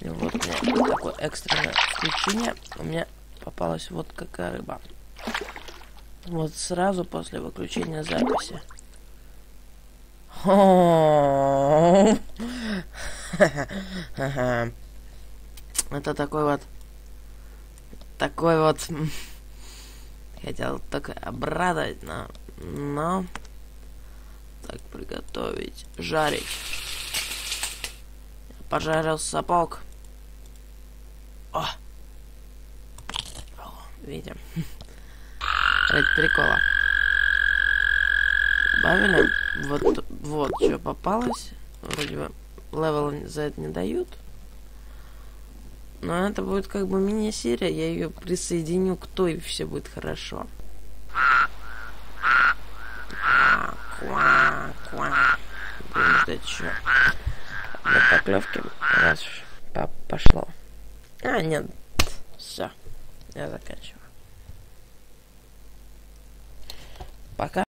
И вот у меня такое экстренное включение. У меня попалась вот какая рыба. Вот сразу после выключения записи. Это такой вот хотел только обрадовать, но так приготовить, жарить. Пожарил сапог. О! Видим. Ради прикола. Добавили. Вот что попалось. Вроде бы левел за это не дают. Но это будет как бы мини-серия. Я ее присоединю к той, и все будет хорошо. Будем ждать еще до поклевки. Раз уж пошло. Нет. Все. Я заканчиваю. Пока.